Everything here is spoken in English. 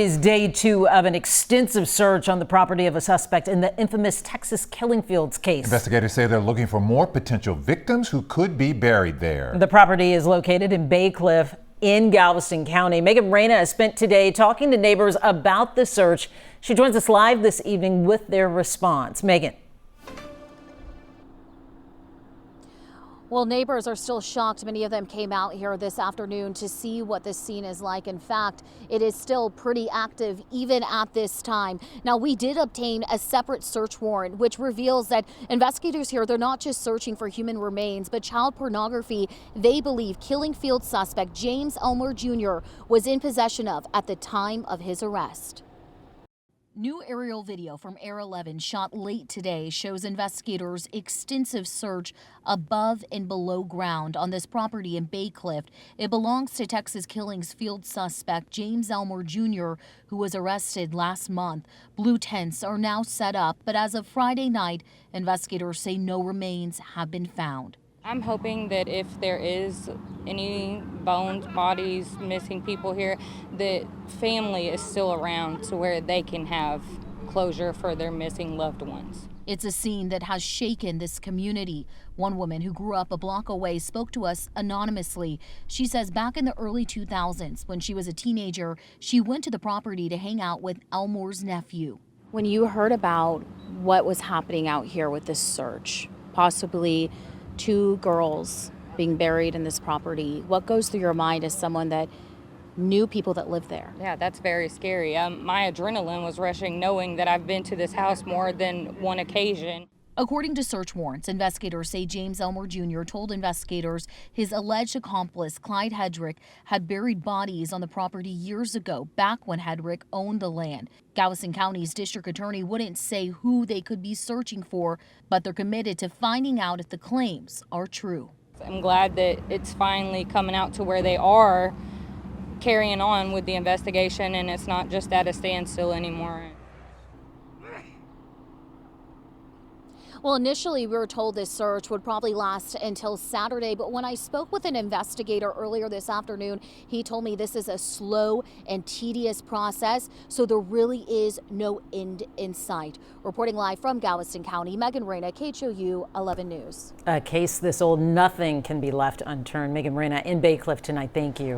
Is day 2 of an extensive search on the property of a suspect in the infamous Texas killing fields case. Investigators say they're looking for more potential victims who could be buried there. The property is located in Bacliff in Galveston County. Megan Reyna has spent today talking to neighbors about the search. She joins us live this evening with their response. Megan. Well, neighbors are still shocked. Many of them came out here this afternoon to see what this scene is like. In fact, it is still pretty active even at this time. Now, we did obtain a separate search warrant, which reveals that investigators here, they're not just searching for human remains, but child pornography they believe killing field suspect James Elmore Jr. was in possession of at the time of his arrest. New aerial video from Air 11 shot late today shows investigators' extensive search above and below ground on this property in Bacliff. It belongs to Texas killings field suspect James Elmore Jr., who was arrested last month. Blue tents are now set up, but as of Friday night, investigators say no remains have been found. I'm hoping that if there is any bones, bodies, missing people here, that family is still around to where they can have closure for their missing loved ones. It's a scene that has shaken this community. One woman who grew up a block away spoke to us anonymously. She says back in the early 2000s, when she was a teenager, she went to the property to hang out with Elmore's nephew. When you heard about what was happening out here with this search, possibly 2 girls being buried in this property, what goes through your mind as someone that knew people that lived there? Yeah, that's very scary. My adrenaline was rushing knowing that I've been to this house more than one occasion. According to search warrants, investigators say James Elmore Jr. told investigators his alleged accomplice, Clyde Hedrick, had buried bodies on the property years ago, back when Hedrick owned the land. Galveston County's district attorney wouldn't say who they could be searching for, but they're committed to finding out if the claims are true. I'm glad that it's finally coming out to where they are carrying on with the investigation and it's not just at a standstill anymore. Well, initially we were told this search would probably last until Saturday, but when I spoke with an investigator earlier this afternoon, he told me this is a slow and tedious process, so there really is no end in sight. Reporting live from Galveston County, Megan Reyna, KHOU 11 News. A case this old, nothing can be left unturned. Megan Reyna in Bacliff tonight. Thank you.